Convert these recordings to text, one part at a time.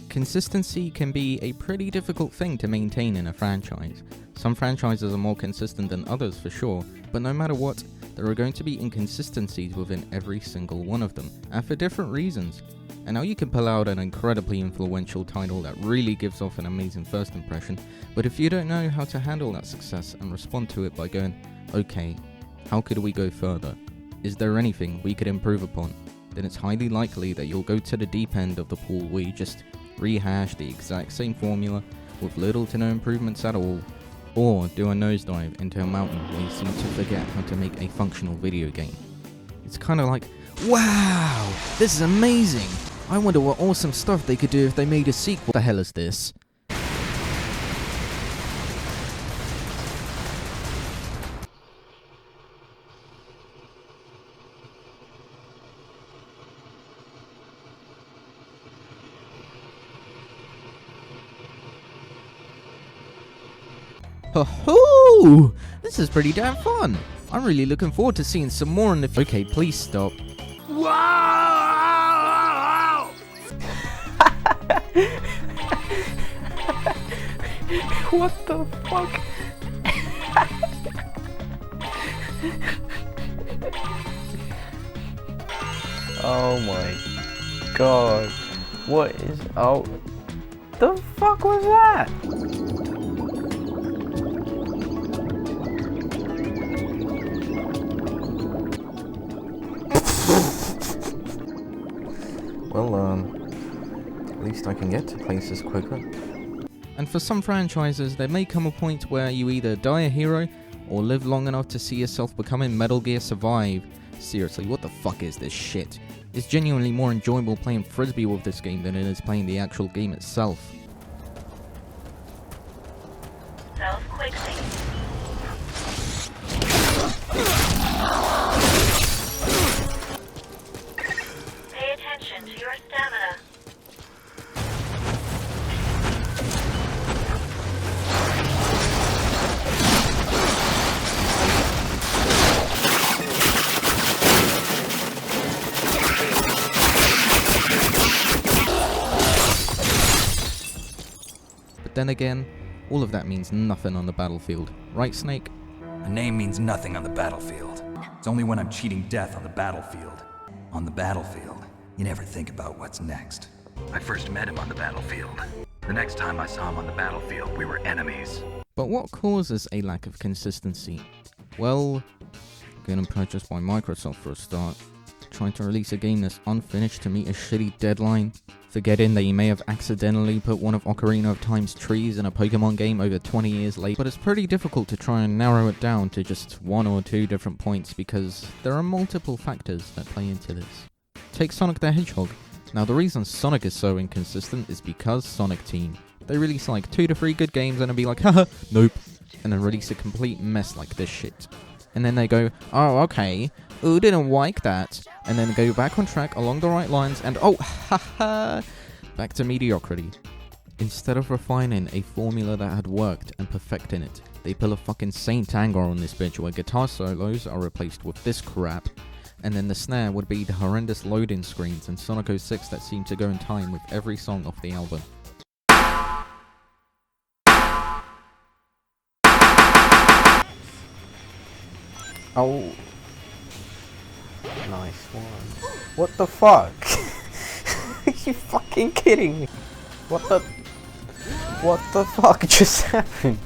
Consistency can be a pretty difficult thing to maintain in a franchise. Some franchises are more consistent than others for sure, but no matter what, there are going to be inconsistencies within every single one of them, and for different reasons. And now you can pull out an incredibly influential title that really gives off an amazing first impression, but if you don't know how to handle that success and respond to it by going, okay, how could we go further? Is there anything we could improve upon? Then it's highly likely that you'll go to the deep end of the pool where you just rehash the exact same formula with little to no improvements at all, or do a nosedive into a mountain where you seem to forget how to make a functional video game. It's kind of like, wow, this is amazing! I wonder what awesome stuff they could do if they made a sequel. What the hell is this? Ho-ho! This is pretty damn fun! I'm really looking forward to seeing some more in the future. Okay, please stop. Wow! What the fuck? Oh my god. What is... Oh... The fuck was that? Well, at least I can get to places quicker. And for some franchises, there may come a point where you either die a hero, or live long enough to see yourself becoming Metal Gear Survive. Seriously, what the fuck is this shit? It's genuinely more enjoyable playing Frisbee with this game than it is playing the actual game itself. Pay attention to your stamina. But then again, all of that means nothing on the battlefield. Right, Snake? A name means nothing on the battlefield. It's only when I'm cheating death on the battlefield. On the battlefield, you never think about what's next. I first met him on the battlefield. The next time I saw him on the battlefield, we were enemies. But what causes a lack of consistency? Well, getting purchased by Microsoft for a start. Trying to release a game that's unfinished to meet a shitty deadline. Forgetting that you may have accidentally put one of Ocarina of Time's trees in a Pokemon game over 20 years late. But it's pretty difficult to try and narrow it down to just one or two different points because there are multiple factors that play into this. Take Sonic the Hedgehog. Now the reason Sonic is so inconsistent is because Sonic Team. They release like 2 to 3 good games and then be like, haha, nope. And then release a complete mess like this shit. And then they go, oh, okay, ooh, didn't like that. And then go back on track along the right lines and oh, haha, back to mediocrity. Instead of refining a formula that had worked and perfecting it, they pull a fucking Saint Anger on this bitch where guitar solos are replaced with this crap. And then the snare would be the horrendous loading screens in Sonic 06 that seem to go in time with every song off the album. Oh. Nice one. What the fuck? Are you fucking kidding me? What the fuck just happened?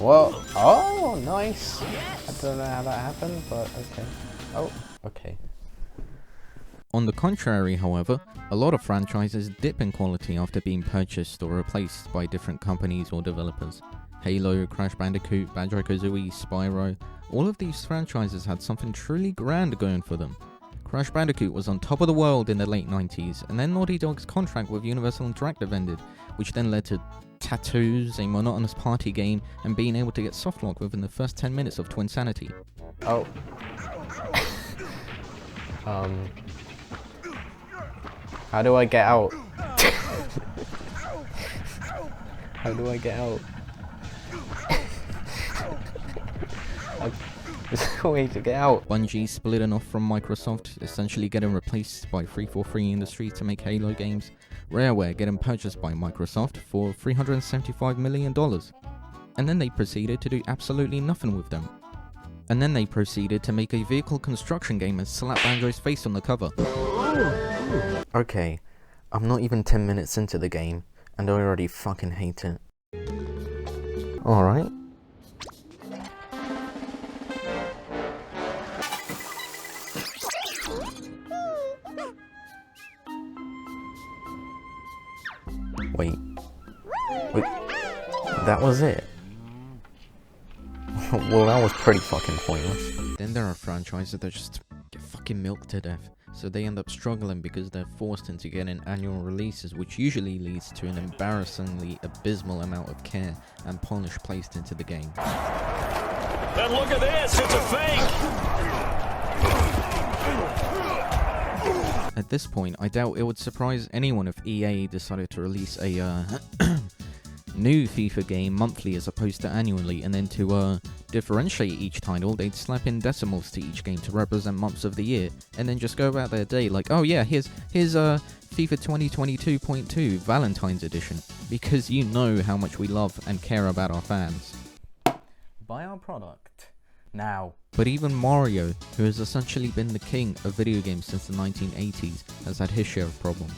Well, oh, nice. I don't know how that happened, but okay. Oh, okay. On the contrary, however, a lot of franchises dip in quality after being purchased or replaced by different companies or developers. Halo, Crash Bandicoot, Banjo-Kazooie, Spyro, all of these franchises had something truly grand going for them. Crash Bandicoot was on top of the world in the late 90s, and then Naughty Dog's contract with Universal Interactive ended, which then led to Tattoos, a monotonous party game, and being able to get softlock within the first 10 minutes of Twinsanity. Oh. How do I get out? How do I get out? a way to get out. Bungie splitting off from Microsoft, essentially getting replaced by 343 Industries to make Halo games. Rareware getting purchased by Microsoft for $375 million. And then they proceeded to do absolutely nothing with them. And then they proceeded to make a vehicle construction game and slap Banjo's face on the cover. Okay, I'm not even 10 minutes into the game, and I already fucking hate it. Alright. Wait, that was it? Well, that was pretty fucking pointless. Then there are franchises that just get fucking milked to death. So they end up struggling because they're forced into getting annual releases, which usually leads to an embarrassingly abysmal amount of care and polish placed into the game. And look at this, it's a fake! At this point, I doubt it would surprise anyone if EA decided to release a new FIFA game monthly as opposed to annually, and then to differentiate each title, they'd slap in decimals to each game to represent months of the year, and then just go about their day like, oh yeah, here's FIFA 2022.2 Valentines edition, because you know how much we love and care about our fans. Buy our product now. But even Mario, who has essentially been the king of video games since the 1980s, has had his share of problems.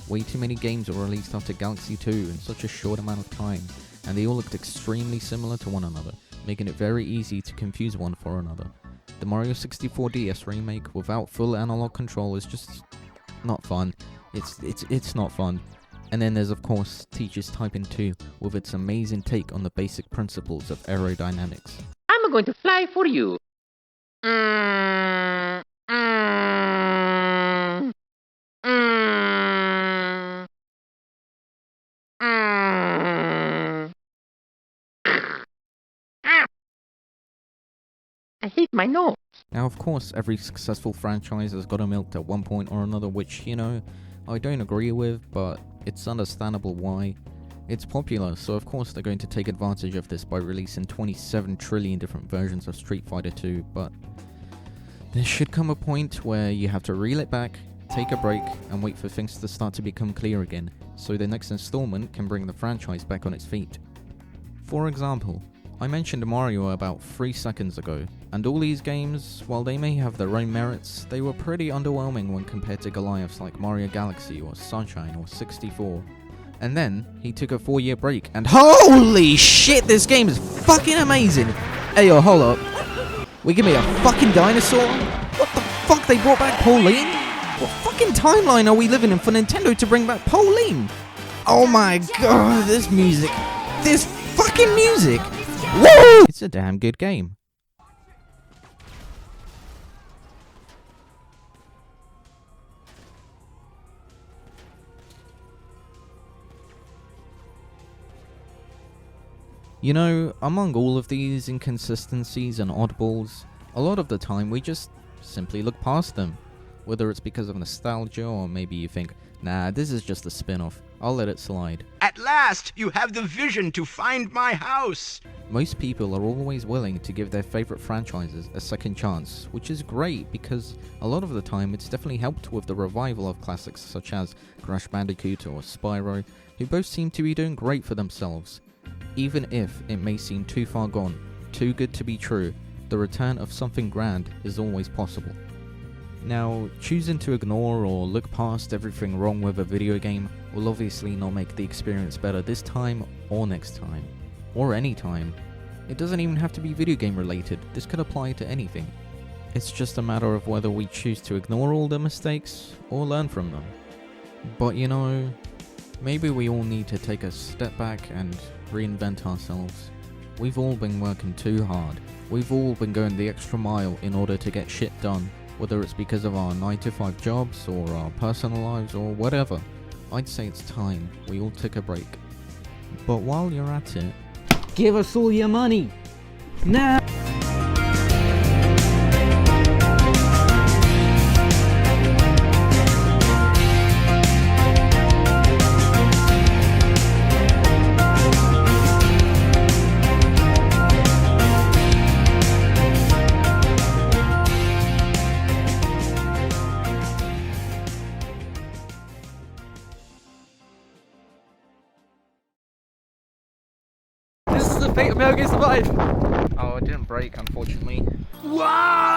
Way too many games were released after Galaxy 2 in such a short amount of time, and they all looked extremely similar to one another, making it very easy to confuse one for another. The Mario 64 DS remake without full analog control is just not fun. It's not fun. And then there's of course Teach's Typing 2 with its amazing take on the basic principles of aerodynamics. I'm going to fly for you. I hate my nose. Now of course every successful franchise has got a milk at one point or another, which, you know, I don't agree with, but it's understandable why. It's popular, so of course they're going to take advantage of this by releasing 27 trillion different versions of Street Fighter 2, but there should come a point where you have to reel it back, take a break, and wait for things to start to become clear again, so the next installment can bring the franchise back on its feet. For example, I mentioned Mario about 3 seconds ago, and all these games, while they may have their own merits, they were pretty underwhelming when compared to Goliaths like Mario Galaxy or Sunshine or 64. And then, he took a 4-year break, and HOLY SHIT, this game is fucking amazing! Hey yo, hold up. We give me a fucking dinosaur? What the fuck, they brought back Pauline? What fucking timeline are we living in for Nintendo to bring back Pauline? Oh my god, this music. This fucking music! Woo! It's a damn good game. You know, among all of these inconsistencies and oddballs, a lot of the time we just simply look past them. Whether it's because of nostalgia or maybe you think, nah, this is just a spin-off, I'll let it slide. At last, you have the vision to find my house! Most people are always willing to give their favorite franchises a second chance, which is great because a lot of the time it's definitely helped with the revival of classics such as Crash Bandicoot or Spyro, who both seem to be doing great for themselves. Even if it may seem too far gone, too good to be true, the return of something grand is always possible. Now, choosing to ignore or look past everything wrong with a video game will obviously not make the experience better this time or next time, or any time. It doesn't even have to be video game related, this could apply to anything. It's just a matter of whether we choose to ignore all the mistakes or learn from them. But you know, maybe we all need to take a step back and reinvent ourselves. We've all been working too hard. We've all been going the extra mile in order to get shit done, whether it's because of our 9-to-5 jobs or our personal lives or whatever. I'd say it's time we all took a break. But while you're at it, give us all your money now. Metal Gear survived! Oh, it didn't break, unfortunately. Wow!